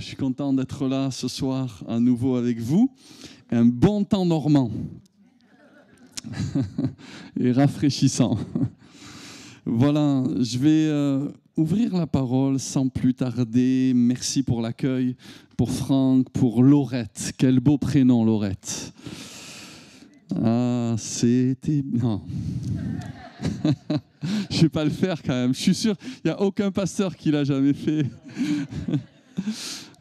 Je suis content d'être là ce soir à nouveau avec vous. Un bon temps normand et rafraîchissant. Voilà, je vais ouvrir la parole sans plus tarder. Merci pour l'accueil, pour Franck, pour Laurette. Quel beau prénom, Laurette. Ah, c'était... Non. Je ne vais pas le faire quand même. Je suis sûr, il n'y a aucun pasteur qui l'a jamais fait.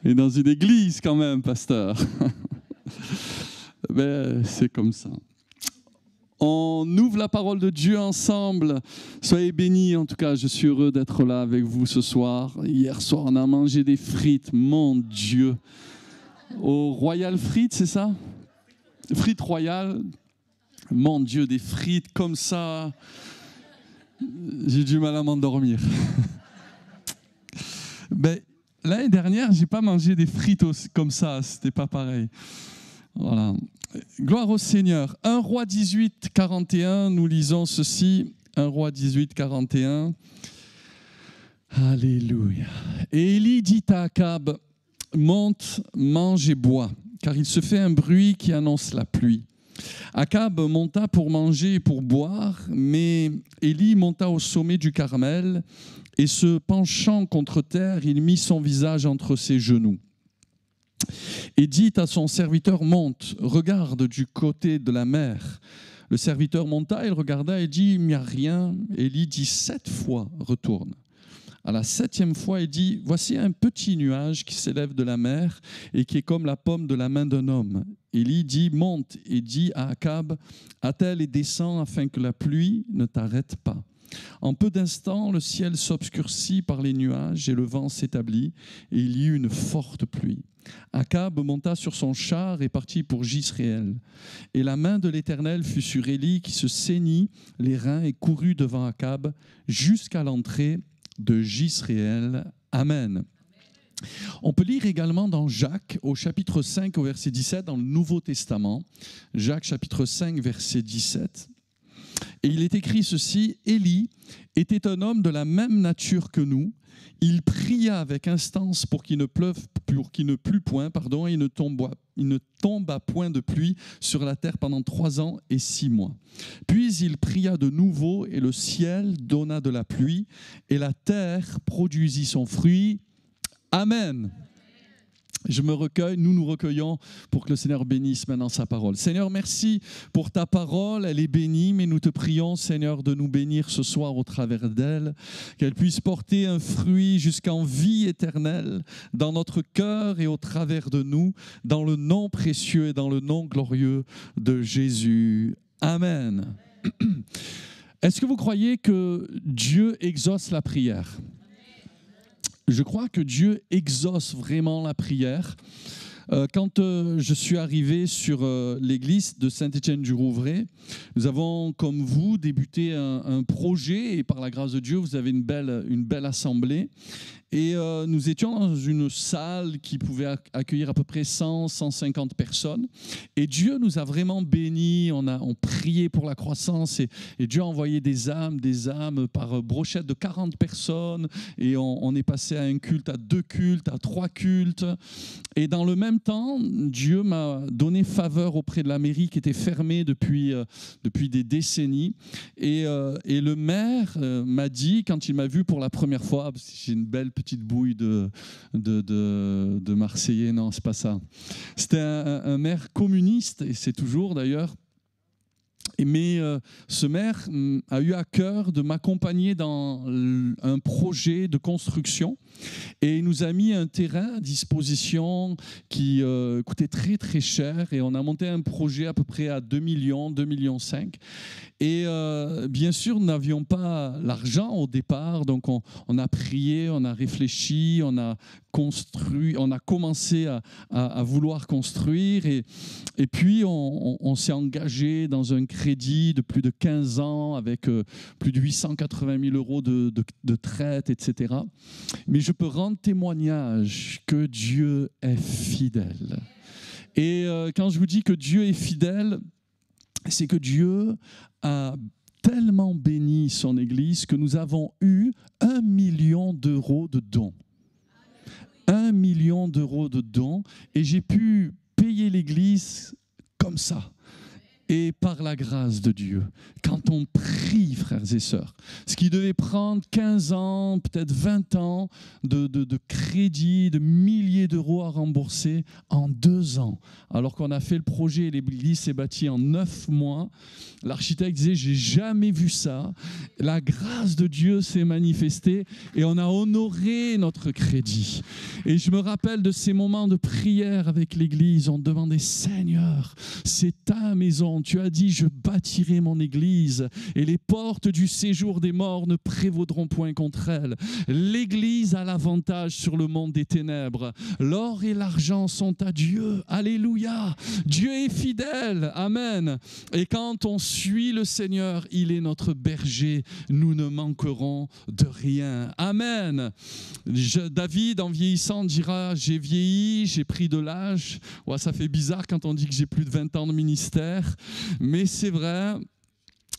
Et dans une église quand même, pasteur. Mais c'est comme ça. On ouvre la parole de Dieu ensemble. Soyez bénis. En tout cas, je suis heureux d'être là avec vous ce soir. Hier soir, on a mangé des frites. Mon Dieu. Au Royal Frites, c'est ça? Frites Royal. Mon Dieu, des frites comme ça. J'ai du mal à m'endormir. Ben, l'année dernière, j'ai pas mangé des frites comme ça. C'était pas pareil. Voilà. Gloire au Seigneur. 1 Roi 18, 41, nous lisons ceci. 1 Roi 18, 41. Alléluia. Et Élie dit à Akab, monte, mange et bois, car il se fait un bruit qui annonce la pluie. Akab monta pour manger et pour boire, mais Élie monta au sommet du Carmel et se penchant contre terre, il mit son visage entre ses genoux. Et dit à son serviteur, monte, regarde du côté de la mer. Le serviteur monta, il regarda et dit, il n'y a rien. Élie dit 7 fois, retourne. À la 7e fois, il dit, voici un petit nuage qui s'élève de la mer et qui est comme la paume de la main d'un homme. Élie dit, monte, et dit à Akab, attelle et descends afin que la pluie ne t'arrête pas. En peu d'instants, le ciel s'obscurcit par les nuages et le vent s'établit et il y eut une forte pluie. Akab monta sur son char et partit pour Jisréel. Et la main de l'Éternel fut sur Élie qui se saignit les reins et courut devant Akab jusqu'à l'entrée de Jisréel. Amen. On peut lire également dans Jacques, au chapitre 5, au verset 17, dans le Nouveau Testament. Jacques, chapitre 5, verset 17. Et il est écrit ceci, Élie était un homme de la même nature que nous. Il pria avec instance pour qu'il ne plût point, et il ne tomba point de pluie sur la terre pendant 3 ans et 6 mois. Puis il pria de nouveau, et le ciel donna de la pluie, et la terre produisit son fruit. Amen. Je me recueille, nous nous recueillons pour que le Seigneur bénisse maintenant sa parole. Seigneur, merci pour ta parole, elle est bénie, mais nous te prions, Seigneur, de nous bénir ce soir au travers d'elle, qu'elle puisse porter un fruit jusqu'en vie éternelle dans notre cœur et au travers de nous, dans le nom précieux et dans le nom glorieux de Jésus. Amen. Est-ce que vous croyez que Dieu exauce la prière ? Je crois que Dieu exauce vraiment la prière. Quand je suis arrivé sur l'église de Saint-Étienne-du-Rouvray, nous avons, comme vous, débuté un projet et par la grâce de Dieu, vous avez une belle assemblée. Et nous étions dans une salle qui pouvait accueillir à peu près 100-150 personnes. Et Dieu nous a vraiment bénis, on prié pour la croissance et Dieu a envoyé des âmes par brochette de 40 personnes. Et on est passé à un culte, à 2 cultes, à 3 cultes. Et dans le même temps, Dieu m'a donné faveur auprès de la mairie qui était fermée depuis des décennies. Et le maire m'a dit, quand il m'a vu pour la première fois, parce que j'ai une belle petite bouille de Marseillais, non, c'est pas ça. C'était un maire communiste, et c'est toujours d'ailleurs. Mais ce maire a eu à cœur de m'accompagner dans un projet de construction et il nous a mis un terrain à disposition qui coûtait très très cher et on a monté un projet à peu près à 2 millions, 2,5 millions. Et bien sûr, nous n'avions pas l'argent au départ, donc on a prié, on a réfléchi, on a construit, on a commencé à vouloir construire et puis on s'est engagé dans un crédit de plus de 15 ans avec plus de 880 000 euros de traite, etc. Mais je peux rendre témoignage que Dieu est fidèle. Et quand je vous dis que Dieu est fidèle, c'est que Dieu a tellement béni son Église que nous avons eu 1 million d'euros de dons. 1 million d'euros de dons et j'ai pu payer l'église comme ça. Et par la grâce de Dieu, quand on prie, frères et sœurs, ce qui devait prendre 15 ans, peut-être 20 ans de crédit, de milliers d'euros à rembourser en 2 ans, alors qu'on a fait le projet et l'église s'est bâtie en 9 mois, l'architecte disait « j'ai jamais vu ça ». La grâce de Dieu s'est manifestée et on a honoré notre crédit. Et je me rappelle de ces moments de prière avec l'église, on demandait « Seigneur, c'est ta maison ». Tu as dit, je bâtirai mon église et les portes du séjour des morts ne prévaudront point contre elle. L'église a l'avantage sur le monde des ténèbres. L'or et l'argent sont à Dieu. Alléluia. Dieu est fidèle. Amen. Et quand on suit le Seigneur, il est notre berger. Nous ne manquerons de rien. Amen. David, en vieillissant, dira, j'ai vieilli, j'ai pris de l'âge. Ouais, ça fait bizarre quand on dit que j'ai plus de 20 ans de ministère. Mais c'est vrai,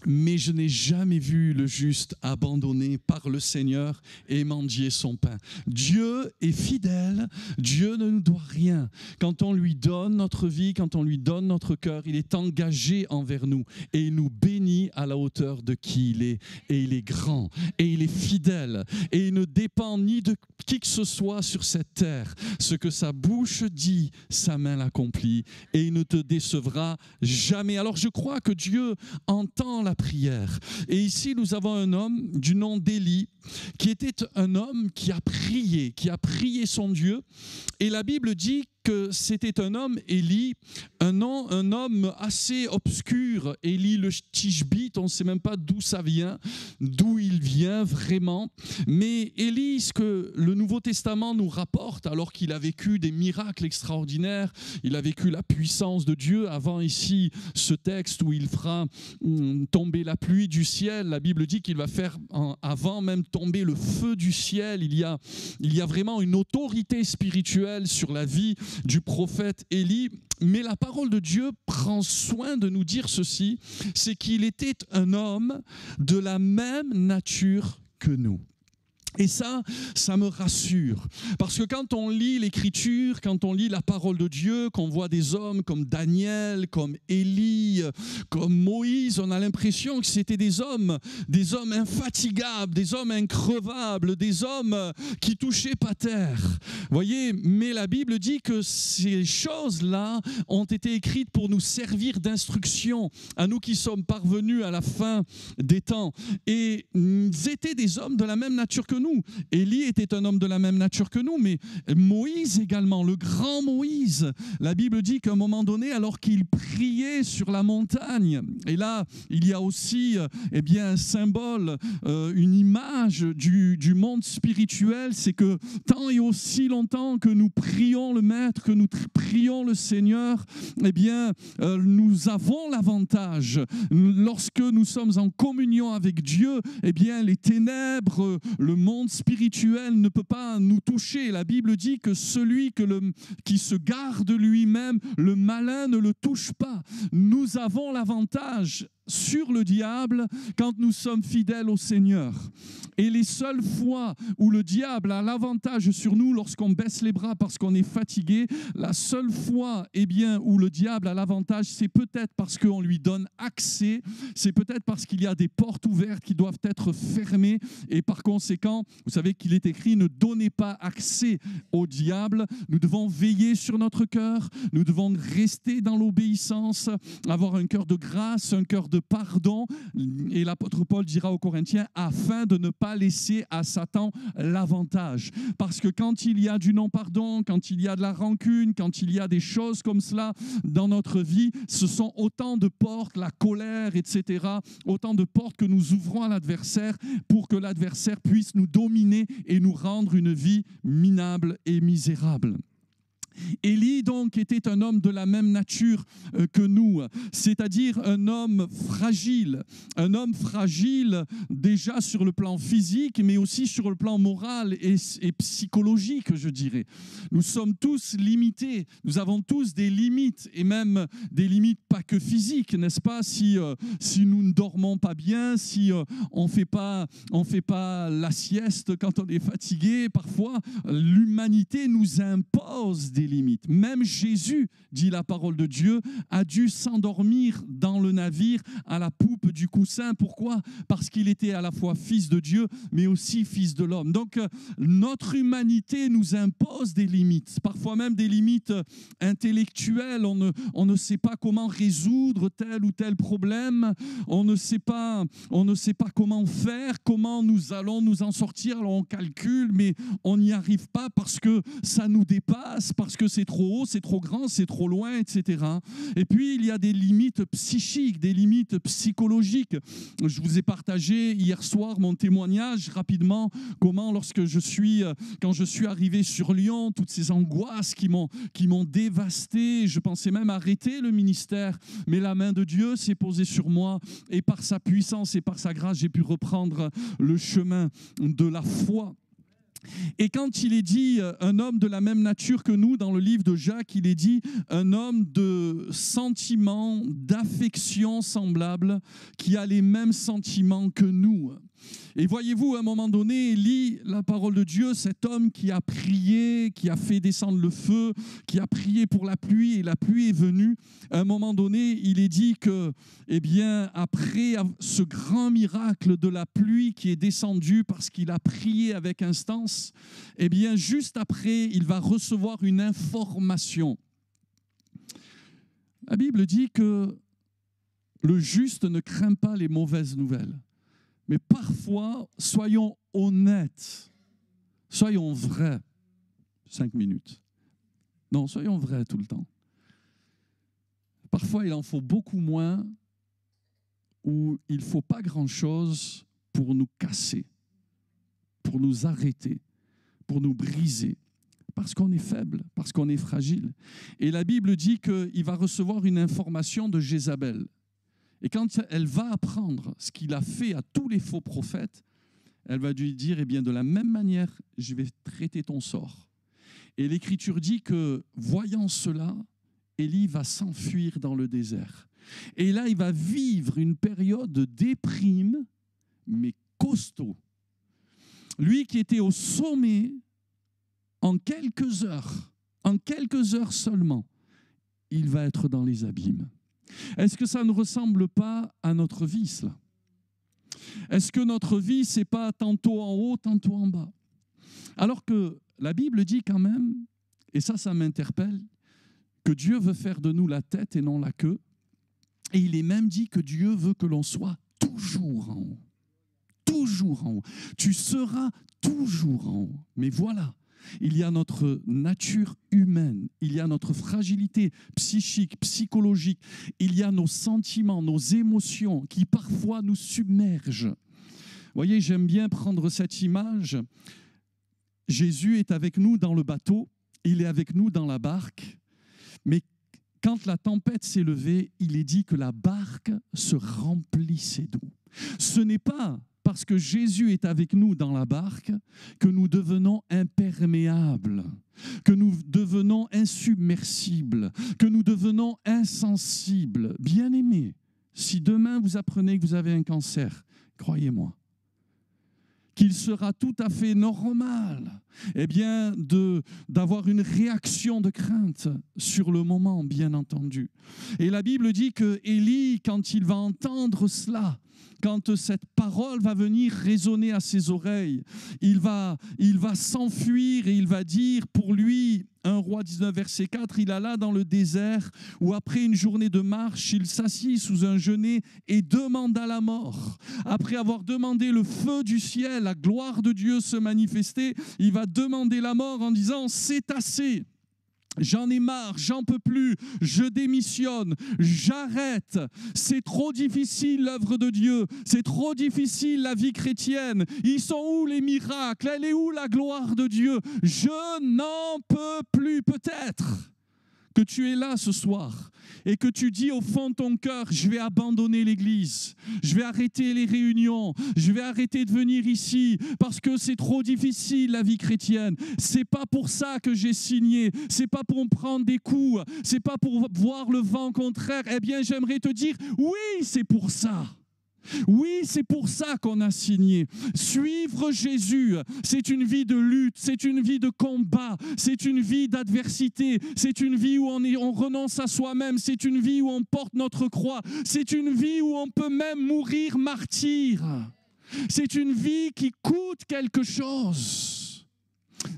mais je n'ai jamais vu le juste abandonné par le Seigneur et mendier son pain. Dieu est fidèle, Dieu ne nous doit rien. Quand on lui donne notre vie, quand on lui donne notre cœur, il est engagé envers nous et il nous bénit à la hauteur de qui il est. Et il est grand et il est fidèle et il ne dépend ni de qui que ce soit sur cette terre. Ce que sa bouche dit, sa main l'accomplit et il ne te décevra jamais. Alors je crois que Dieu entend la prière. Et ici, nous avons un homme du nom d'Élie, qui était un homme qui a prié son Dieu. Et la Bible dit que c'était un homme, Élie, un homme assez obscur. Élie le Tishbite, on ne sait même pas d'où ça vient, d'où il vient vraiment. Mais Élie, ce que le Nouveau Testament nous rapporte, alors qu'il a vécu des miracles extraordinaires, il a vécu la puissance de Dieu. Avant ici, ce texte où il fera tomber la pluie du ciel, la Bible dit qu'il va faire, avant même tomber le feu du ciel, il y a vraiment une autorité spirituelle sur la vie du prophète Élie. Mais la parole de Dieu prend soin de nous dire ceci, c'est qu'il était un homme de la même nature que nous. Et ça me rassure. Parce que quand on lit l'Écriture, quand on lit la parole de Dieu, qu'on voit des hommes comme Daniel, comme Élie, comme Moïse, on a l'impression que c'était des hommes infatigables, des hommes increvables, des hommes qui touchaient pas terre. Voyez, mais la Bible dit que ces choses-là ont été écrites pour nous servir d'instruction, à nous qui sommes parvenus à la fin des temps. Et ils étaient des hommes de la même nature que nous. Élie était un homme de la même nature que nous, mais Moïse également, le grand Moïse. La Bible dit qu'à un moment donné, alors qu'il priait sur la montagne, et là, il y a aussi un symbole, une image du monde spirituel, c'est que tant et aussi longtemps que nous prions le Maître, que nous prions le Seigneur, nous avons l'avantage. Lorsque nous sommes en communion avec Dieu, les ténèbres, le monde spirituel ne peut pas nous toucher. La Bible dit que celui qui se garde lui-même, le malin ne le touche pas. Nous avons l'avantage sur le diable quand nous sommes fidèles au Seigneur. Et les seules fois où le diable a l'avantage sur nous, lorsqu'on baisse les bras parce qu'on est fatigué, la seule fois où le diable a l'avantage, c'est peut-être parce qu'on lui donne accès, c'est peut-être parce qu'il y a des portes ouvertes qui doivent être fermées et par conséquent, vous savez qu'il est écrit, ne donnez pas accès au diable. Nous devons veiller sur notre cœur, nous devons rester dans l'obéissance, avoir un cœur de grâce, un cœur de pardon, et l'apôtre Paul dira aux Corinthiens, afin de ne pas laisser à Satan l'avantage. Parce que quand il y a du non-pardon, quand il y a de la rancune, quand il y a des choses comme cela dans notre vie, ce sont autant de portes, la colère, etc., autant de portes que nous ouvrons à l'adversaire pour que l'adversaire puisse nous dominer et nous rendre une vie minable et misérable. Élie donc était un homme de la même nature que nous, c'est-à-dire un homme fragile déjà sur le plan physique, mais aussi sur le plan moral et psychologique, je dirais. Nous sommes tous limités, nous avons tous des limites, et même des limites pas que physiques, n'est-ce pas? Si nous ne dormons pas bien, si on fait pas la sieste quand on est fatigué, parfois l'humanité nous impose des limites. Même Jésus, dit la parole de Dieu, a dû s'endormir dans le navire à la poupe du coussin. Pourquoi? Parce qu'il était à la fois fils de Dieu, mais aussi fils de l'homme. Donc, notre humanité nous impose des limites, parfois même des limites intellectuelles. On ne sait pas comment résoudre tel ou tel problème. On ne sait pas comment faire, comment nous allons nous en sortir. Alors, on calcule, mais on n'y arrive pas parce que ça nous dépasse, parce que c'est trop haut, c'est trop grand, c'est trop loin, etc. Et puis, il y a des limites psychiques, des limites psychologiques. Je vous ai partagé hier soir mon témoignage rapidement, comment quand je suis arrivé sur Lyon, toutes ces angoisses qui m'ont dévasté. Je pensais même arrêter le ministère, mais la main de Dieu s'est posée sur moi et par sa puissance et par sa grâce, j'ai pu reprendre le chemin de la foi. Et quand il est dit un homme de la même nature que nous, dans le livre de Jacques, il est dit un homme de sentiments, d'affection semblables, qui a les mêmes sentiments que nous. Et voyez-vous, à un moment donné, Élie, la parole de Dieu, cet homme qui a prié, qui a fait descendre le feu, qui a prié pour la pluie, et la pluie est venue, à un moment donné, il est dit que, après ce grand miracle de la pluie qui est descendue parce qu'il a prié avec instance, juste après, il va recevoir une information. La Bible dit que le juste ne craint pas les mauvaises nouvelles. Mais parfois, soyons honnêtes, soyons vrais. 5 minutes. Non, soyons vrais tout le temps. Parfois, il en faut beaucoup moins, ou il ne faut pas grand-chose pour nous casser, pour nous arrêter, pour nous briser, parce qu'on est faible, parce qu'on est fragile. Et la Bible dit qu'il va recevoir une information de Jézabel. Et quand elle va apprendre ce qu'il a fait à tous les faux prophètes, elle va lui dire, de la même manière, je vais traiter ton sort. Et l'Écriture dit que, voyant cela, Élie va s'enfuir dans le désert. Et là, il va vivre une période de déprime, mais costaud. Lui qui était au sommet, en quelques heures seulement, il va être dans les abîmes. Est-ce que ça ne ressemble pas à notre vie, cela? Est-ce que notre vie, ce n'est pas tantôt en haut, tantôt en bas? Alors que la Bible dit quand même, et ça m'interpelle, que Dieu veut faire de nous la tête et non la queue. Et il est même dit que Dieu veut que l'on soit toujours en haut. Toujours en haut. Tu seras toujours en haut. Mais voilà. Il y a notre nature humaine, il y a notre fragilité psychique, psychologique, il y a nos sentiments, nos émotions qui parfois nous submergent. Vous voyez, j'aime bien prendre cette image. Jésus est avec nous dans le bateau, il est avec nous dans la barque, mais quand la tempête s'est levée, il est dit que la barque se remplissait d'eau. Ce n'est pas parce que Jésus est avec nous dans la barque que nous devenons imperméables, que nous devenons insubmersibles, que nous devenons insensibles. Bien-aimés, si demain vous apprenez que vous avez un cancer, croyez-moi, qu'il sera tout à fait normal d'avoir une réaction de crainte sur le moment, bien entendu. Et la Bible dit que Élie, quand il va entendre cela, quand cette parole va venir résonner à ses oreilles, il va s'enfuir et il va dire pour lui, 1 Roi 19, verset 4, il alla dans le désert où après une journée de marche, il s'assit sous un genêt et demanda la mort. Après avoir demandé le feu du ciel, la gloire de Dieu se manifester, il va demander la mort en disant « c'est assez ». J'en ai marre, j'en peux plus, je démissionne, j'arrête. C'est trop difficile l'œuvre de Dieu, c'est trop difficile la vie chrétienne. Ils sont où les miracles? Elle est où la gloire de Dieu? Je n'en peux plus. Peut-être que tu es là ce soir et que tu dis au fond de ton cœur, je vais abandonner l'église, je vais arrêter les réunions, je vais arrêter de venir ici parce que c'est trop difficile la vie chrétienne. C'est pas pour ça que j'ai signé, c'est pas pour me prendre des coups, c'est pas pour voir le vent contraire. Eh bien, j'aimerais te dire, oui, c'est pour ça. Oui, c'est pour ça qu'on a signé. Suivre Jésus, c'est une vie de lutte, c'est une vie de combat, c'est une vie d'adversité, c'est une vie où on renonce à soi-même, c'est une vie où on porte notre croix, c'est une vie où on peut même mourir martyr. C'est une vie qui coûte quelque chose.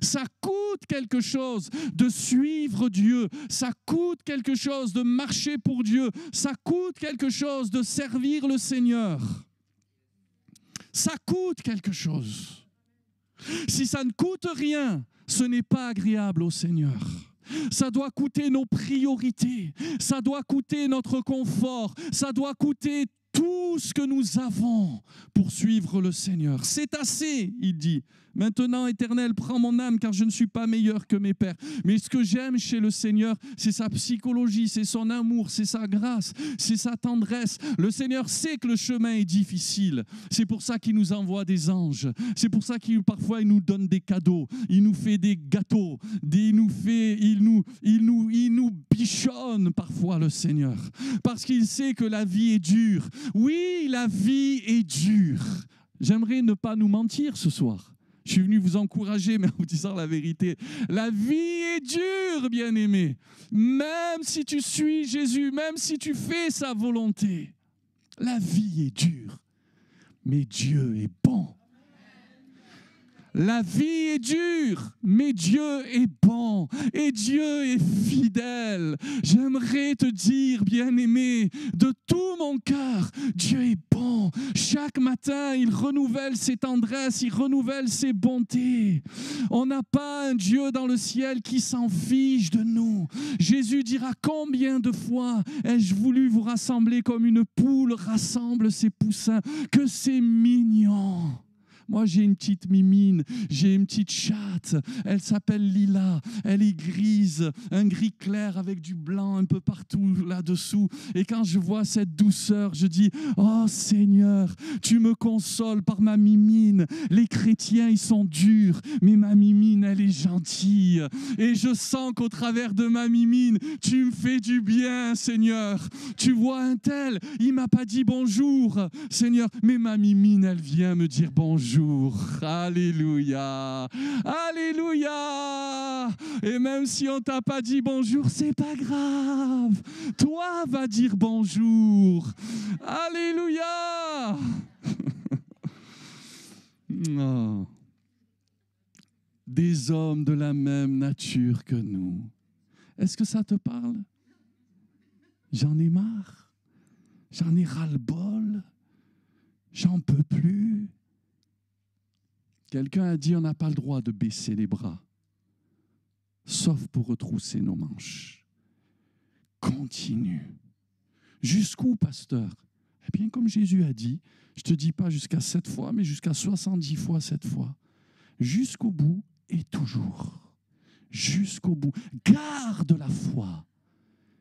Ça coûte quelque chose de suivre Dieu, ça coûte quelque chose de marcher pour Dieu, ça coûte quelque chose de servir le Seigneur. Ça coûte quelque chose. Si ça ne coûte rien, ce n'est pas agréable au Seigneur. Ça doit coûter nos priorités, ça doit coûter notre confort, ça doit coûter tout ce que nous avons pour suivre le Seigneur. C'est assez, il dit. Maintenant, Éternel, prends mon âme, car je ne suis pas meilleur que mes pères. Mais ce que j'aime chez le Seigneur, c'est sa psychologie, c'est son amour, c'est sa grâce, c'est sa tendresse. Le Seigneur sait que le chemin est difficile. C'est pour ça qu'il nous envoie des anges. C'est pour ça qu'il parfois il nous donne des cadeaux. Il nous fait des gâteaux. Il nous bichonne parfois, le Seigneur. Parce qu'il sait que la vie est dure. Oui, la vie est dure. J'aimerais ne pas nous mentir ce soir. Je suis venu vous encourager, mais en vous disant la vérité. La vie est dure, bien-aimé. Même si tu suis Jésus, même si tu fais sa volonté, la vie est dure. Mais Dieu est bon. La vie est dure, mais Dieu est bon et Dieu est fidèle. J'aimerais te dire, bien-aimé, de tout mon cœur, Dieu est bon. Chaque matin, il renouvelle ses tendresses, il renouvelle ses bontés. On n'a pas un Dieu dans le ciel qui s'en fiche de nous. Jésus dira, combien de fois ai-je voulu vous rassembler comme une poule rassemble ses poussins, que c'est mignon. Moi, j'ai une petite mimine, j'ai une petite chatte, elle s'appelle Lila, elle est grise, un gris clair avec du blanc un peu partout là-dessous. Et quand je vois cette douceur, je dis, oh Seigneur, tu me consoles par ma mimine. Les chrétiens, ils sont durs, mais ma mimine, elle est gentille. Et je sens qu'au travers de ma mimine, tu me fais du bien, Seigneur. Tu vois un tel, il ne m'a pas dit bonjour, Seigneur, mais ma mimine, elle vient me dire bonjour. Alléluia, alléluia. Et même si on t'a pas dit bonjour, c'est pas grave. Toi va dire bonjour. Alléluia. Oh. Des hommes de la même nature que nous. Est-ce que ça te parle? J'en ai marre. J'en ai ras-le-bol. J'en peux plus. Quelqu'un a dit, on n'a pas le droit de baisser les bras, sauf pour retrousser nos manches. Continue. Jusqu'où, pasteur? Eh bien, comme Jésus a dit, je ne te dis pas jusqu'à 7 fois, mais jusqu'à 70 fois 7 fois. Jusqu'au bout et toujours. Jusqu'au bout. Garde la foi.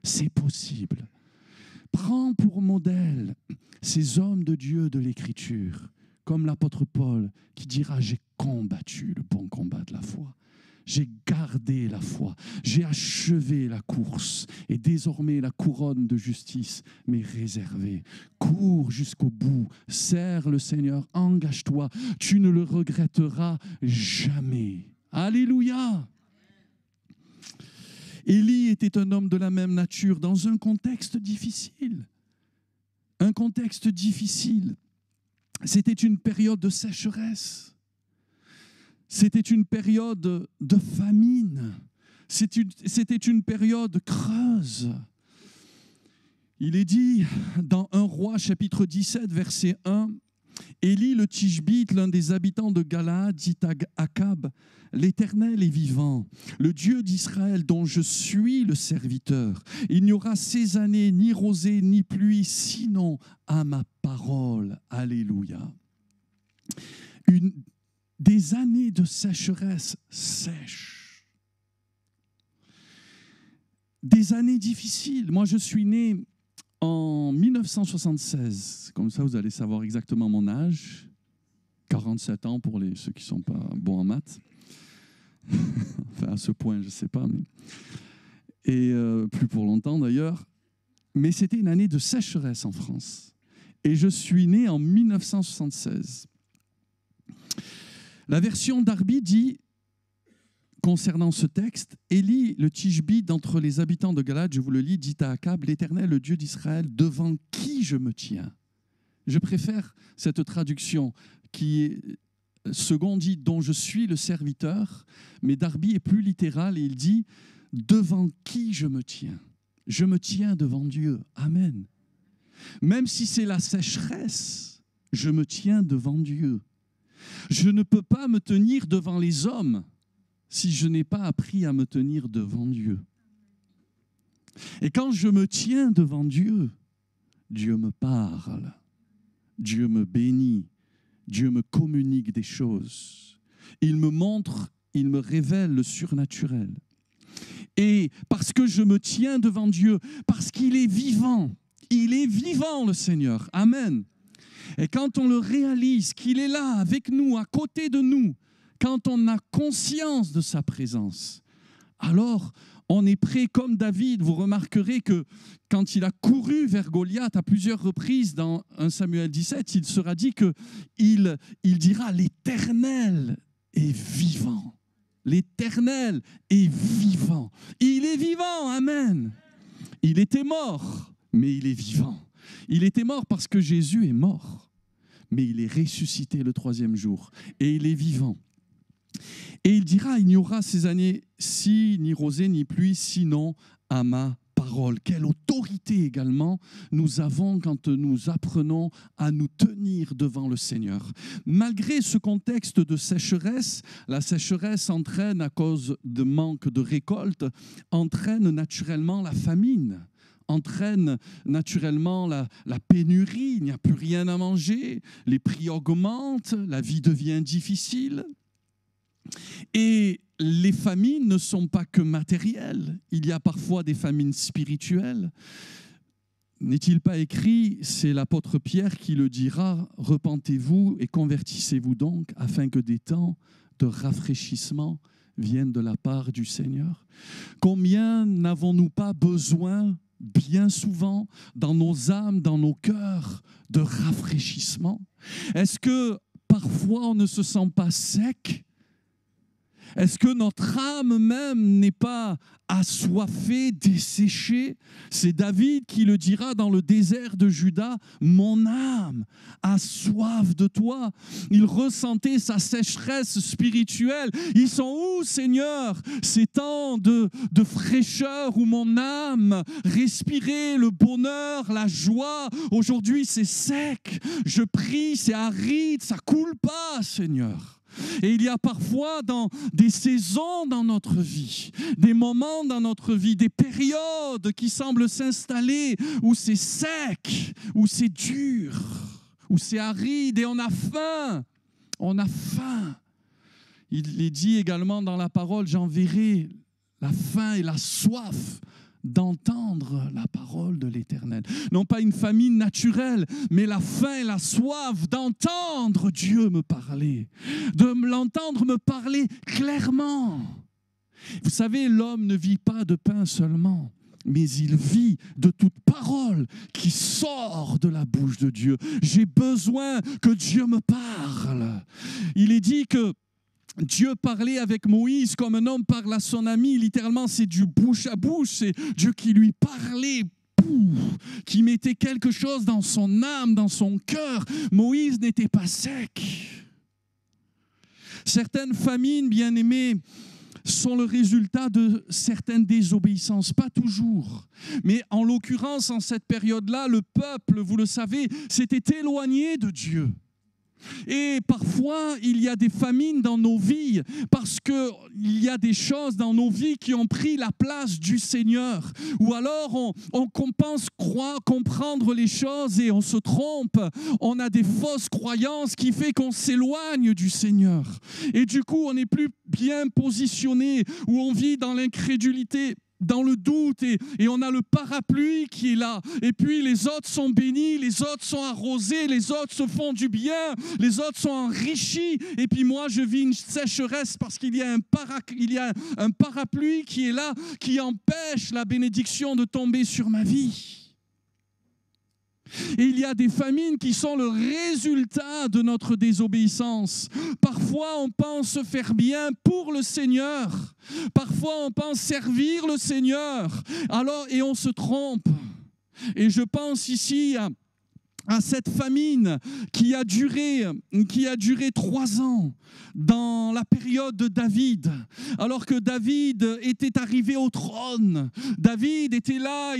C'est possible. Prends pour modèle ces hommes de Dieu de l'Écriture, comme l'apôtre Paul qui dira, j'ai combattu le bon combat de la foi. J'ai gardé la foi, j'ai achevé la course et désormais la couronne de justice m'est réservée. Cours jusqu'au bout, sers le Seigneur, engage-toi, tu ne le regretteras jamais. Alléluia! Élie était un homme de la même nature dans un contexte difficile. Un contexte difficile. C'était une période de sécheresse. C'était une période de famine. C'était une période creuse. Il est dit dans 1 Roi chapitre 17, verset 1, Élie le Tishbite, l'un des habitants de Galaad, dit à Akab, « L'Éternel est vivant, le Dieu d'Israël dont je suis le serviteur. Il n'y aura ces années ni rosée ni pluie, sinon à ma parole. » Alléluia. Des années de sécheresse sèche. Des années difficiles. Moi, je suis né en 1976. Comme ça, vous allez savoir exactement mon âge. 47 ans pour ceux qui ne sont pas bons en maths. Enfin, à ce point, je ne sais pas. Et plus pour longtemps, d'ailleurs. Mais c'était une année de sécheresse en France. Et je suis né en 1976. La version Darby dit, concernant ce texte, Élie, le Tishbite d'entre les habitants de Galaad, je vous le lis, dit à Akab, « L'Éternel, le Dieu d'Israël, devant qui je me tiens ?» Je préfère cette traduction qui est, second dit, « dont je suis le serviteur », mais Darby est plus littéral et il dit, « devant qui je me tiens ?» Je me tiens devant Dieu. Amen. Même si c'est la sécheresse, je me tiens devant Dieu. Je ne peux pas me tenir devant les hommes si je n'ai pas appris à me tenir devant Dieu. Et quand je me tiens devant Dieu, Dieu me parle, Dieu me bénit, Dieu me communique des choses. Il me montre, il me révèle le surnaturel. Et parce que je me tiens devant Dieu, parce qu'il est vivant le Seigneur. Amen. Et quand on le réalise, qu'il est là avec nous, à côté de nous, quand on a conscience de sa présence, alors on est prêt comme David. Vous remarquerez que quand il a couru vers Goliath à plusieurs reprises dans 1 Samuel 17, il sera dit qu'il dira « L'Éternel est vivant ». L'Éternel est vivant. Il est vivant, amen. Il était mort, mais il est vivant. Il était mort parce que Jésus est mort, mais il est ressuscité le 3e jour et il est vivant. Et il dira, il n'y aura ces années-ci, ni rosée, ni pluie, sinon à ma parole. Quelle autorité également nous avons quand nous apprenons à nous tenir devant le Seigneur. Malgré ce contexte de sécheresse, la sécheresse entraîne, à cause de manque de récolte, entraîne naturellement la famine, entraîne naturellement la pénurie, il n'y a plus rien à manger, les prix augmentent, la vie devient difficile. Et les famines ne sont pas que matérielles, il y a parfois des famines spirituelles. N'est-il pas écrit, c'est l'apôtre Pierre qui le dira, « Repentez-vous et convertissez-vous donc, afin que des temps de rafraîchissement viennent de la part du Seigneur. » Combien n'avons-nous pas besoin, bien souvent, dans nos âmes, dans nos cœurs, de rafraîchissement? Est-ce que parfois on ne se sent pas sec? Est-ce que notre âme même n'est pas assoiffée, desséchée? C'est David qui le dira dans le désert de Juda, « Mon âme a soif de toi ». Il ressentait sa sécheresse spirituelle. Ils sont où, Seigneur, ces temps de fraîcheur où mon âme respirait le bonheur, la joie? Aujourd'hui, c'est sec. Je prie, c'est aride, ça coule pas, Seigneur. Et il y a parfois des saisons dans notre vie, des moments dans notre vie, des périodes qui semblent s'installer où c'est sec, où c'est dur, où c'est aride et on a faim. On a faim. Il est dit également dans la parole, j'enverrai la faim et la soif d'entendre la parole de l'Éternel. Non pas une famine naturelle, mais la faim et la soif d'entendre Dieu me parler, de l'entendre me parler clairement. Vous savez, l'homme ne vit pas de pain seulement, mais il vit de toute parole qui sort de la bouche de Dieu. J'ai besoin que Dieu me parle. Il est dit que Dieu parlait avec Moïse comme un homme parle à son ami. Littéralement, c'est du bouche à bouche. C'est Dieu qui lui parlait, qui mettait quelque chose dans son âme, dans son cœur. Moïse n'était pas sec. Certaines famines, bien-aimés, sont le résultat de certaines désobéissances. Pas toujours. Mais en l'occurrence, en cette période-là, le peuple, vous le savez, s'était éloigné de Dieu. Et parfois, il y a des famines dans nos vies parce qu'il y a des choses dans nos vies qui ont pris la place du Seigneur. Ou alors, on pense croire, comprendre les choses et on se trompe. On a des fausses croyances qui font qu'on s'éloigne du Seigneur. Et du coup, on n'est plus bien positionné ou on vit dans l'incrédulité, dans le doute, et on a le parapluie qui est là. Et puis les autres sont bénis, les autres sont arrosés, les autres se font du bien, les autres sont enrichis. Et puis moi, je vis une sécheresse parce qu'il y a un parapluie qui est là, qui empêche la bénédiction de tomber sur ma vie. Et il y a des famines qui sont le résultat de notre désobéissance. Parfois, on pense faire bien pour le Seigneur. Parfois, on pense servir le Seigneur. Et on se trompe. Et je pense ici à cette famine qui a duré 3 ans dans la période de David, alors que David était arrivé au trône. David était là,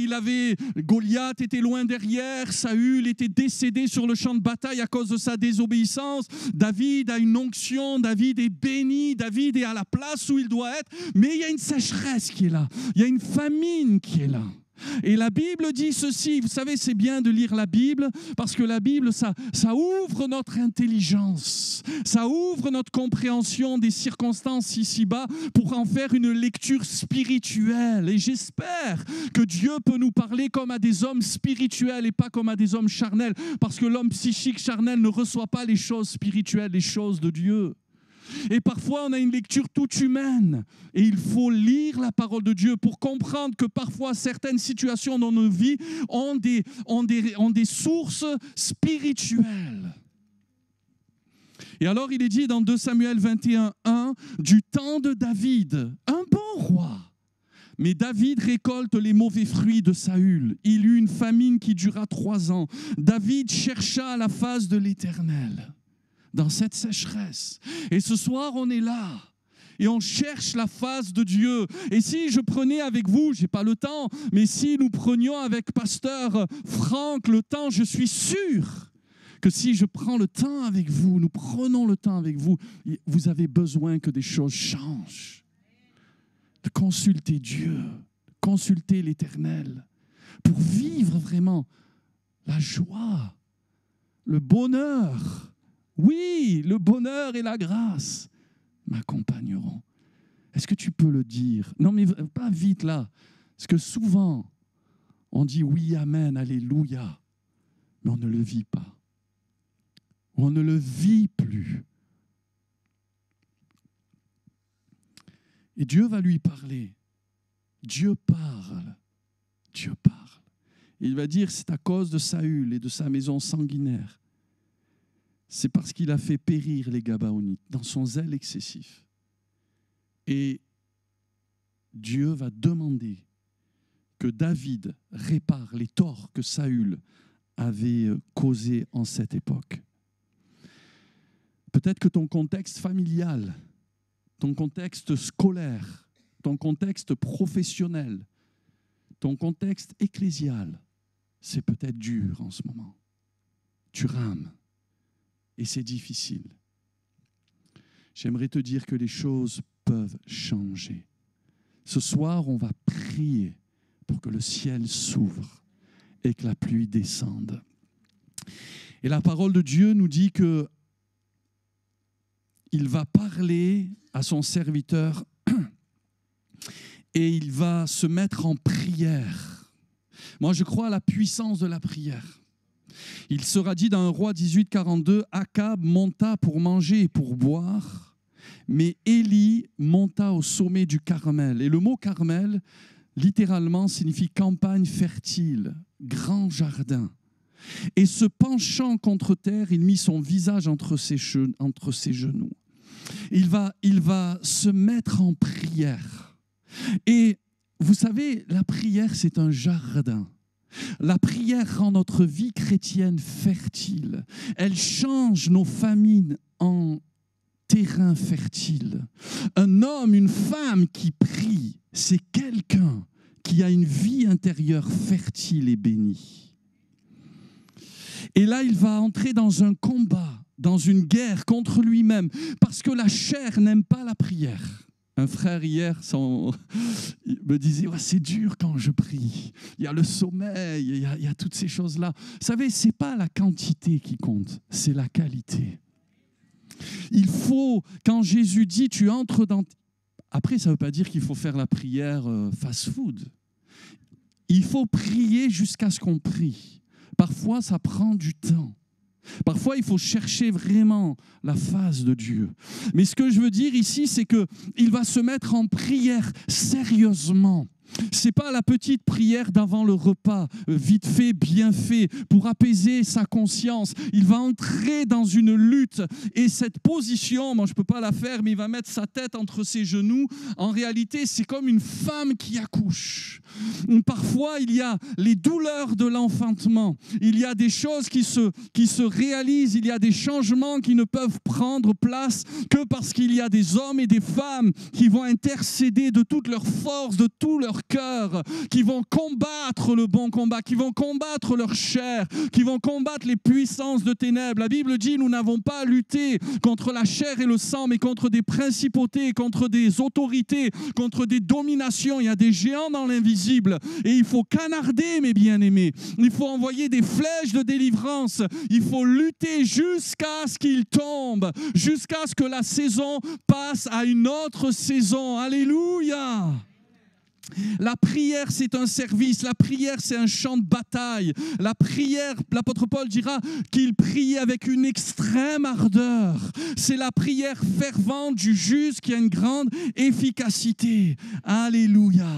Goliath était loin derrière, Saül était décédé sur le champ de bataille à cause de sa désobéissance. David a une onction, David est béni, David est à la place où il doit être, mais il y a une sécheresse qui est là, il y a une famine qui est là. Et la Bible dit ceci, vous savez, c'est bien de lire la Bible, parce que la Bible, ça ouvre notre intelligence, ça ouvre notre compréhension des circonstances ici-bas pour en faire une lecture spirituelle. Et j'espère que Dieu peut nous parler comme à des hommes spirituels et pas comme à des hommes charnels, parce que l'homme psychique charnel ne reçoit pas les choses spirituelles, les choses de Dieu. Et parfois, on a une lecture toute humaine. Et il faut lire la parole de Dieu pour comprendre que parfois, certaines situations dans nos vies ont des sources spirituelles. Et alors, il est dit dans 2 Samuel 21:1, du temps de David, un bon roi. Mais David récolte les mauvais fruits de Saül. Il eut une famine qui dura 3 ans. David chercha la face de l'Éternel dans cette sécheresse. Et ce soir, on est là et on cherche la face de Dieu. Et si je prenais avec vous, je n'ai pas le temps, mais si nous prenions avec pasteur Franck le temps, je suis sûr que si je prends le temps avec vous, nous prenons le temps avec vous, vous avez besoin que des choses changent. De consulter Dieu, de consulter l'Éternel, pour vivre vraiment la joie, le bonheur. Oui, le bonheur et la grâce m'accompagneront. Est-ce que tu peux le dire? Non, mais pas vite là. Parce que souvent, on dit oui, amen, alléluia, mais on ne le vit pas. On ne le vit plus. Et Dieu va lui parler. Dieu parle. Dieu parle. Il va dire, c'est à cause de Saül et de sa maison sanguinaire. C'est parce qu'il a fait périr les Gabaonites dans son zèle excessif. Et Dieu va demander que David répare les torts que Saül avait causés en cette époque. Peut-être que ton contexte familial, ton contexte scolaire, ton contexte professionnel, ton contexte ecclésial, c'est peut-être dur en ce moment. Tu rames. Et c'est difficile. J'aimerais te dire que les choses peuvent changer. Ce soir, on va prier pour que le ciel s'ouvre et que la pluie descende. Et la parole de Dieu nous dit que il va parler à son serviteur et il va se mettre en prière. Moi, je crois à la puissance de la prière. Il sera dit dans 1 Roi 18:42, Akab monta pour manger et pour boire, mais Élie monta au sommet du Carmel. Et le mot Carmel, littéralement, signifie campagne fertile, grand jardin. Et se penchant contre terre, il mit son visage entre ses genoux. Il va se mettre en prière. Et vous savez, la prière, c'est un jardin. La prière rend notre vie chrétienne fertile. Elle change nos famines en terrain fertile. Un homme, une femme qui prie, c'est quelqu'un qui a une vie intérieure fertile et bénie. Et là, il va entrer dans un combat, dans une guerre contre lui-même, parce que la chair n'aime pas la prière. Un frère hier il me disait « c'est dur quand je prie, il y a le sommeil, il y a toutes ces choses-là. » Vous savez, ce n'est pas la quantité qui compte, c'est la qualité. Il faut, quand Jésus dit « tu entres dans… » Après, ça ne veut pas dire qu'il faut faire la prière fast-food. Il faut prier jusqu'à ce qu'on prie. Parfois, ça prend du temps. Parfois, il faut chercher vraiment la face de Dieu. Mais ce que je veux dire ici, c'est qu'il va se mettre en prière sérieusement. Ce n'est pas la petite prière d'avant le repas, vite fait, bien fait, pour apaiser sa conscience. Il va entrer dans une lutte et cette position, moi je ne peux pas la faire, mais il va mettre sa tête entre ses genoux. En réalité, c'est comme une femme qui accouche. Parfois, il y a les douleurs de l'enfantement. Il y a des choses qui se réalisent. Il y a des changements qui ne peuvent prendre place que parce qu'il y a des hommes et des femmes qui vont intercéder de toute leur force, de tout leur cœur, qui vont combattre le bon combat, qui vont combattre leur chair, qui vont combattre les puissances de ténèbres. La Bible dit, nous n'avons pas à lutter contre la chair et le sang, mais contre des principautés, contre des autorités, contre des dominations. Il y a des géants dans l'invisible et il faut canarder, mes bien-aimés. Il faut envoyer des flèches de délivrance. Il faut lutter jusqu'à ce qu'ils tombent, jusqu'à ce que la saison passe à une autre saison. Alléluia! La prière, c'est un service. La prière, c'est un champ de bataille. La prière, l'apôtre Paul dira qu'il priait avec une extrême ardeur. C'est la prière fervente du juste qui a une grande efficacité. Alléluia.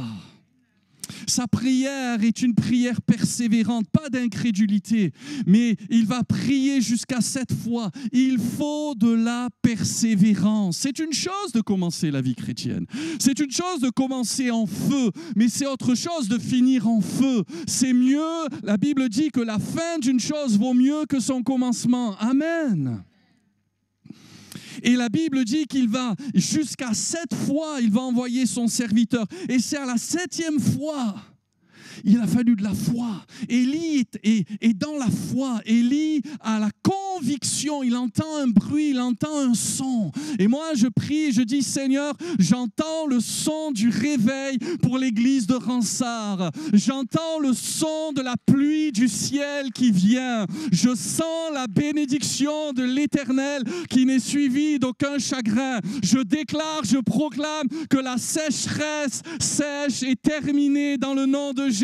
Sa prière est une prière persévérante, pas d'incrédulité, mais il va prier jusqu'à 7 fois. Il faut de la persévérance. C'est une chose de commencer la vie chrétienne. C'est une chose de commencer en feu, mais c'est autre chose de finir en feu. C'est mieux, la Bible dit que la fin d'une chose vaut mieux que son commencement. Amen. Et la Bible dit qu'il va jusqu'à 7 fois, il va envoyer son serviteur. Et c'est à la 7e fois, il a fallu de la foi. Élie est dans la foi. Élie a la conviction. Il entend un bruit, il entend un son. Et moi, je prie et je dis, Seigneur, j'entends le son du réveil pour l'église de Ransard. J'entends le son de la pluie du ciel qui vient. Je sens la bénédiction de l'Éternel qui n'est suivie d'aucun chagrin. Je déclare, je proclame que la sécheresse sèche et terminée dans le nom de Jésus.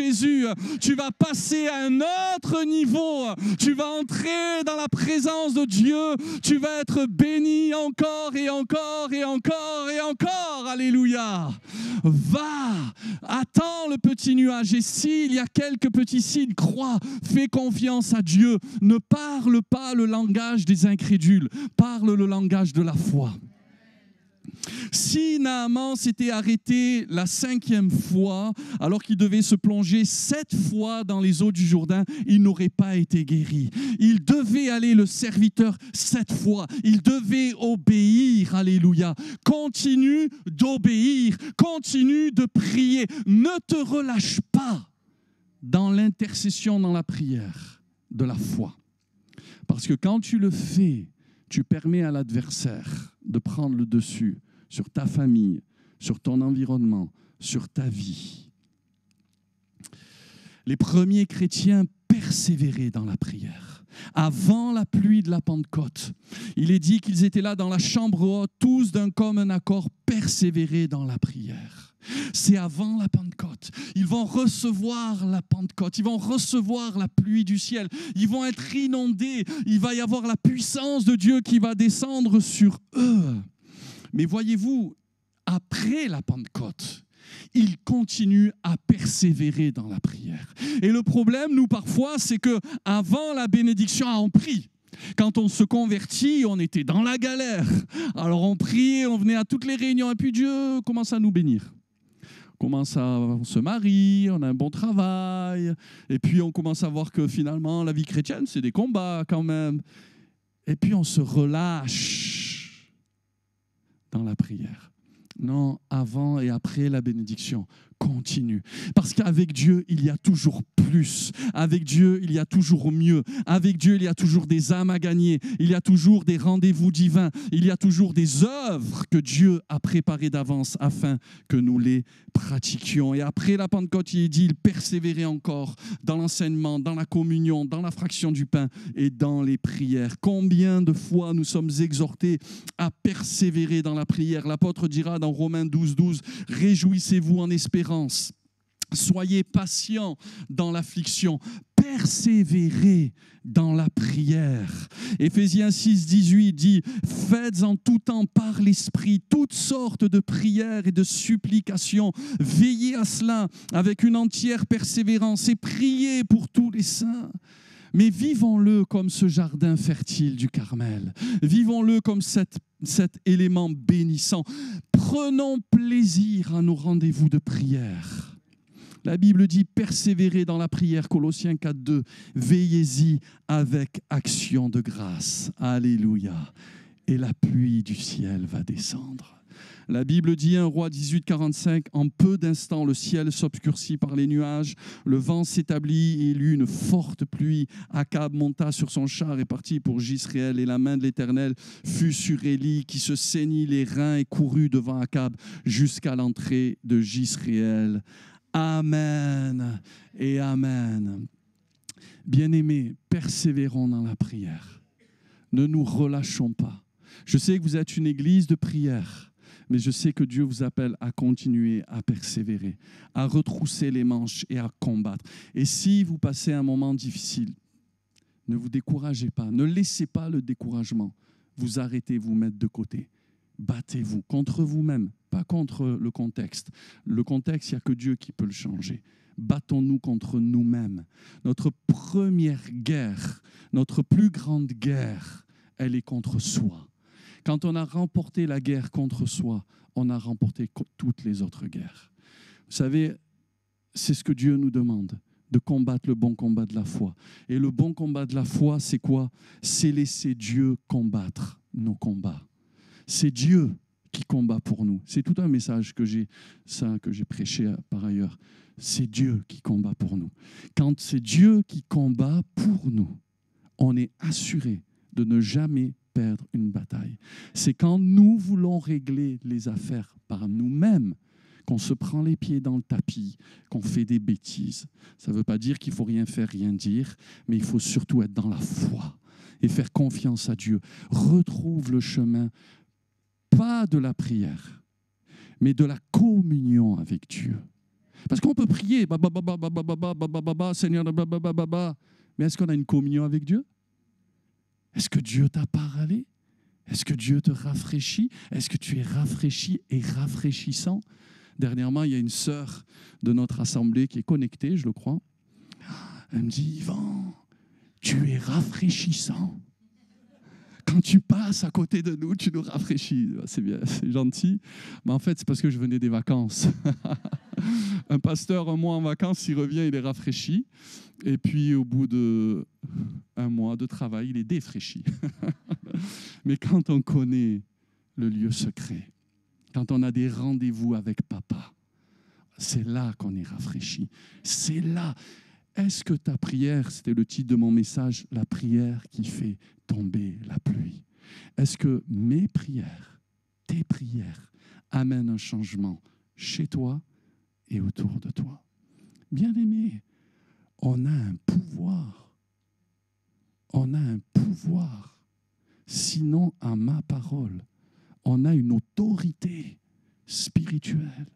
Tu vas passer à un autre niveau. Tu vas entrer dans la présence de Dieu. Tu vas être béni encore et encore et encore et encore. Alléluia. Va, attends le petit nuage. Et s'il y a quelques petits signes, crois, fais confiance à Dieu. Ne parle pas le langage des incrédules. Parle le langage de la foi. Si Naaman s'était arrêté la 5e fois, alors qu'il devait se plonger 7 fois dans les eaux du Jourdain, il n'aurait pas été guéri. Il devait aller le serviteur 7 fois. Il devait obéir. Alléluia. Continue d'obéir. Continue de prier. Ne te relâche pas dans l'intercession, dans la prière de la foi. Parce que quand tu le fais, tu permets à l'adversaire de prendre le dessus sur ta famille, sur ton environnement, sur ta vie. Les premiers chrétiens persévéraient dans la prière. Avant la pluie de la Pentecôte, il est dit qu'ils étaient là dans la chambre haute, tous d'un commun accord, persévérer dans la prière. C'est avant la Pentecôte. Ils vont recevoir la Pentecôte. Ils vont recevoir la pluie du ciel. Ils vont être inondés. Il va y avoir la puissance de Dieu qui va descendre sur eux. Mais voyez-vous, après la Pentecôte, ils continuent à persévérer dans la prière. Et le problème, nous, parfois, c'est qu'avant la bénédiction, on prie. Quand on se convertit, on était dans la galère. Alors on priait, on venait à toutes les réunions, et puis Dieu commence à nous bénir. On se marie, on a un bon travail, et puis on commence à voir que finalement, la vie chrétienne, c'est des combats quand même. Et puis on se relâche dans la prière. Non, avant et après la bénédiction, continue. Parce qu'avec Dieu, il y a toujours plus. Avec Dieu, il y a toujours mieux. Avec Dieu, il y a toujours des âmes à gagner. Il y a toujours des rendez-vous divins. Il y a toujours des œuvres que Dieu a préparées d'avance afin que nous les pratiquions. Et après la Pentecôte, il est dit, il persévérait encore dans l'enseignement, dans la communion, dans la fraction du pain et dans les prières. Combien de fois nous sommes exhortés à persévérer dans la prière. L'apôtre dira dans Romains 12, 12, « Réjouissez-vous en espérance, soyez patients dans l'affliction, persévérez dans la prière. » Éphésiens 6, 18 dit « Faites en tout temps par l'Esprit toutes sortes de prières et de supplications. Veillez à cela avec une entière persévérance et priez pour tous les saints. » Mais vivons-le comme ce jardin fertile du Carmel. Vivons-le comme cet élément bénissant. Prenons plaisir à nos rendez-vous de prière. La Bible dit « Persévérez dans la prière », Colossiens 4, 2. « Veillez-y avec action de grâce. » Alléluia. Et la pluie du ciel va descendre. La Bible dit, 1 Roi 18, 45, « En peu d'instants, le ciel s'obscurcit par les nuages, le vent s'établit et il y eut une forte pluie. Akab monta sur son char et partit pour Jisréel, et la main de l'Éternel fut sur Élie, qui se saignit les reins et courut devant Akab jusqu'à l'entrée de Jisréel. » Amen et amen. Bien-aimés, persévérons dans la prière. Ne nous relâchons pas. Je sais que vous êtes une église de prière. Mais je sais que Dieu vous appelle à continuer à persévérer, à retrousser les manches et à combattre. Et si vous passez un moment difficile, ne vous découragez pas. Ne laissez pas le découragement vous arrêter, vous mettre de côté. Battez-vous contre vous-même, pas contre le contexte. Le contexte, il n'y a que Dieu qui peut le changer. Battons-nous contre nous-mêmes. Notre première guerre, notre plus grande guerre, elle est contre soi. Quand on a remporté la guerre contre soi, on a remporté toutes les autres guerres. Vous savez, c'est ce que Dieu nous demande, de combattre le bon combat de la foi. Et le bon combat de la foi, c'est quoi? C'est laisser Dieu combattre nos combats. C'est Dieu qui combat pour nous. C'est tout un message que j'ai prêché par ailleurs. C'est Dieu qui combat pour nous. Quand c'est Dieu qui combat pour nous, on est assuré de ne jamais perdre une bataille. C'est quand nous voulons régler les affaires par nous-mêmes qu'on se prend les pieds dans le tapis, qu'on fait des bêtises. Ça ne veut pas dire qu'il ne faut rien faire, rien dire, mais il faut surtout être dans la foi et faire confiance à Dieu. Retrouve le chemin, pas de la prière, mais de la communion avec Dieu. Parce qu'on peut prier, Seigneur, mais est-ce qu'on a une communion avec Dieu? Est-ce que Dieu t'a parlé? Est-ce que Dieu te rafraîchit? Est-ce que tu es rafraîchi et rafraîchissant? Dernièrement, il y a une sœur de notre assemblée qui est connectée, je le crois. Elle me dit, Yvan, tu es rafraîchissant. Quand tu passes à côté de nous, tu nous rafraîchis. C'est bien, c'est gentil. Mais en fait, c'est parce que je venais des vacances. Un pasteur, un mois en vacances, il revient, il est rafraîchi. Et puis, au bout d'un mois de travail, il est défraîchi. Mais quand on connaît le lieu secret, quand on a des rendez-vous avec papa, c'est là qu'on est rafraîchi. C'est là. Est-ce que ta prière, c'était le titre de mon message, la prière qui fait tomber la pluie? Est-ce que mes prières, tes prières, amènent un changement chez toi et autour de toi? Bien-aimé, on a un pouvoir. On a un pouvoir. Sinon, à ma parole, on a une autorité spirituelle.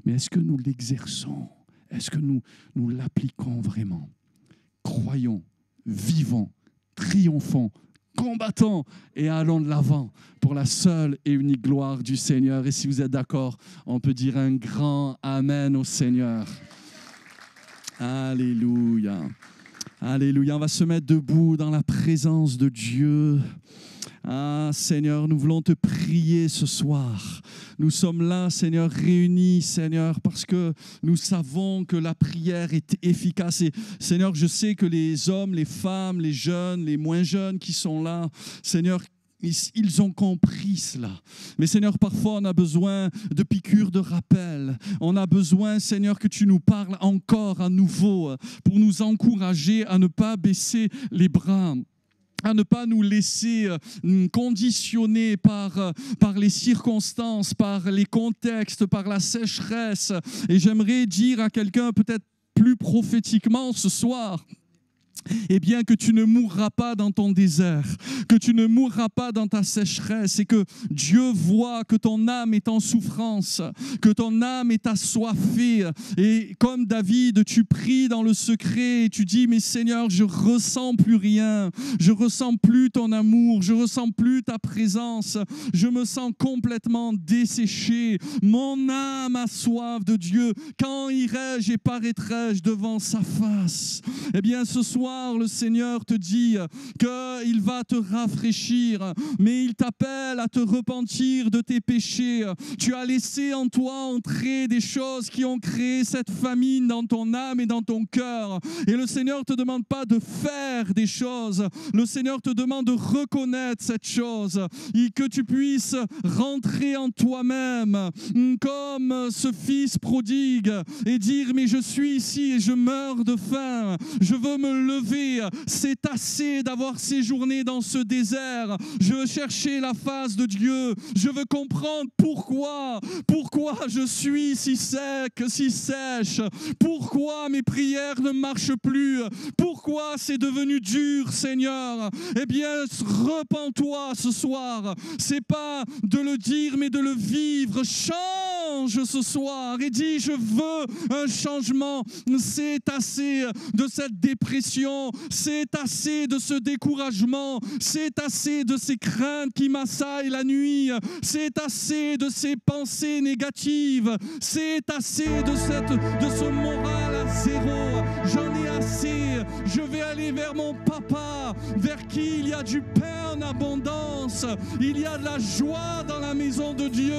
Mais est-ce que nous l'exerçons? Est-ce que nous l'appliquons vraiment? Croyons, vivons, triomphons, combattons et allons de l'avant pour la seule et unique gloire du Seigneur. Et si vous êtes d'accord, on peut dire un grand Amen au Seigneur. Alléluia. Alléluia. On va se mettre debout dans la présence de Dieu. Ah, Seigneur, nous voulons te prier ce soir. Nous sommes là, Seigneur, réunis, Seigneur, parce que nous savons que la prière est efficace. Et Seigneur, je sais que les hommes, les femmes, les jeunes, les moins jeunes qui sont là, Seigneur, ils ont compris cela. Mais Seigneur, parfois on a besoin de piqûres de rappel. On a besoin, Seigneur, que tu nous parles encore à nouveau pour nous encourager à ne pas baisser les bras, à ne pas nous laisser conditionner par les circonstances, par les contextes, par la sécheresse. Et j'aimerais dire à quelqu'un peut-être plus prophétiquement ce soir, eh bien que tu ne mourras pas dans ton désert, que tu ne mourras pas dans ta sécheresse et que Dieu voit que ton âme est en souffrance, que ton âme est assoiffée. Et comme David, tu pries dans le secret et tu dis, mais Seigneur, je ressens plus rien, je ressens plus ton amour, je ressens plus ta présence, je me sens complètement desséché. Mon âme a soif de Dieu. Quand irai-je et paraîtrai-je devant sa face? Eh bien, ce soir, le Seigneur te dit qu'il va te rafraîchir, mais il t'appelle à te repentir de tes péchés. Tu as laissé en toi entrer des choses qui ont créé cette famine dans ton âme et dans ton cœur. Et le Seigneur ne te demande pas de faire des choses. Le Seigneur te demande de reconnaître cette chose et que tu puisses rentrer en toi-même comme ce fils prodigue et dire, mais je suis ici et je meurs de faim. Je veux me lever. C'est assez d'avoir séjourné dans ce désert. Je veux chercher la face de Dieu. Je veux comprendre pourquoi je suis si sec, si sèche. Pourquoi mes prières ne marchent plus. Pourquoi c'est devenu dur, Seigneur. Eh bien, repens-toi ce soir. C'est pas de le dire, mais de le vivre. Change ce soir et dis, je veux un changement. C'est assez de cette dépression. C'est assez de ce découragement, c'est assez de ces craintes qui m'assaillent la nuit, c'est assez de ces pensées négatives, c'est assez de ce moral à zéro. J'en ai assez, je vais aller vers mon papa, vers qui il y a du pain en abondance, il y a de la joie dans la maison de Dieu,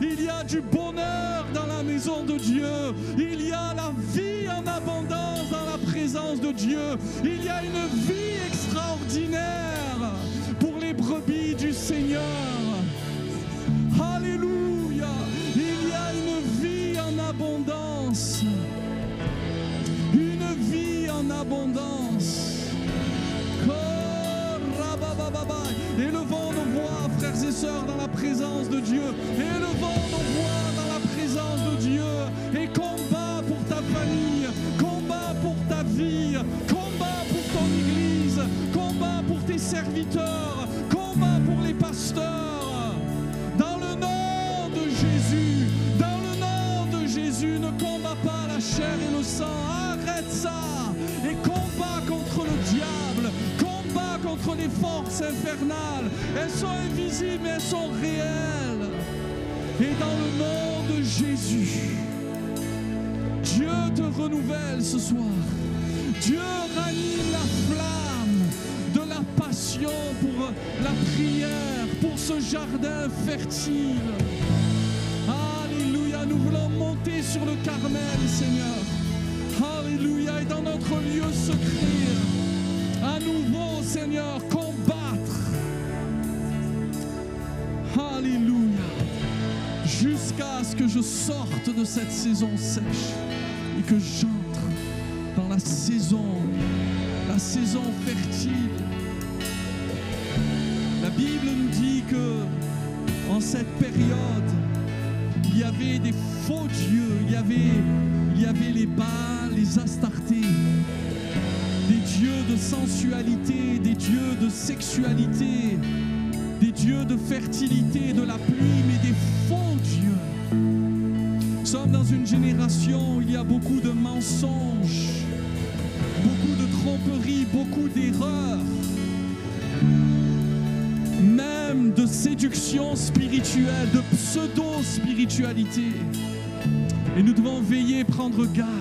il y a du bonheur dans la maison de Dieu, il y a la vie en abondance dans la présence de Dieu. Il y a une vie extraordinaire pour les brebis du Seigneur. Alléluia. Il y a une vie en abondance. Une vie en abondance. Élevons nos voix, frères et sœurs, dans la présence de Dieu. Élevons nos voix dans la présence de Dieu. Et combat pour ta famille. Combat pour ta vie. Combat pour ton église. Combat pour tes serviteurs. Combat pour les pasteurs. Dans le nom de Jésus. Dans le nom de Jésus, ne combat pas la chair et le sang. Arrête ça. Et combat contre le diable. Combat contre les forces infernales. Elles sont invisibles, mais elles sont réelles. Et dans le nom de Jésus, Dieu te renouvelle ce soir. Dieu ranime la flamme de la passion pour la prière, pour ce jardin fertile. Alléluia, nous voulons monter sur le Carmel, Seigneur. Alléluia, et dans notre lieu secret, à nouveau, Seigneur, combattre. Alléluia, jusqu'à ce que je sorte de cette saison sèche et que j'entre dans la saison fertile. La Bible nous dit que en cette période, il y avait des faux dieux, il y avait les Baals, les Astartés, des dieux de sensualité, des dieux de sexualité, des dieux de fertilité, de la pluie, mais des faux dieux. Nous sommes dans une génération où il y a beaucoup de mensonges, beaucoup de tromperies, beaucoup d'erreurs, même de séduction spirituelle, de pseudo-spiritualité. Et nous devons veiller, prendre garde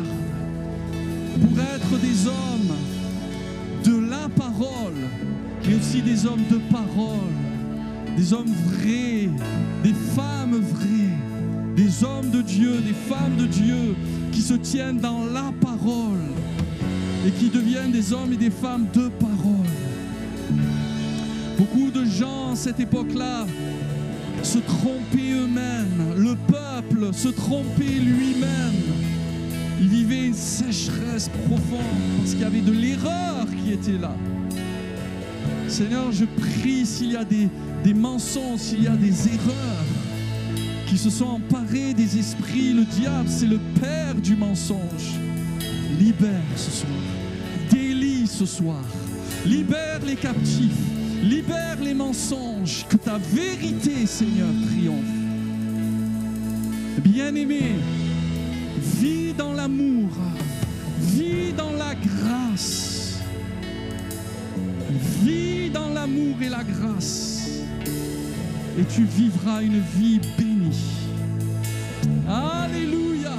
pour être des hommes de la parole, mais aussi des hommes de parole, des hommes vrais, des femmes vraies, des hommes de Dieu, des femmes de Dieu qui se tiennent dans la parole et qui deviennent des hommes et des femmes de parole. Beaucoup de gens gens à cette époque-là se trompaient eux-mêmes, le peuple se trompait lui-même. Il vivait une sécheresse profonde parce qu'il y avait de l'erreur qui était là. Seigneur, je prie s'il y a des mensonges, s'il y a des erreurs qui se sont emparés des esprits, le diable, c'est le père du mensonge. Libère ce soir, délie ce soir, libère les captifs, libère les mensonges, que ta vérité, Seigneur, triomphe. Bien-aimé, vis dans l'amour, vis dans la grâce, vis dans l'amour et la grâce, et tu vivras une vie bénie. Alléluia.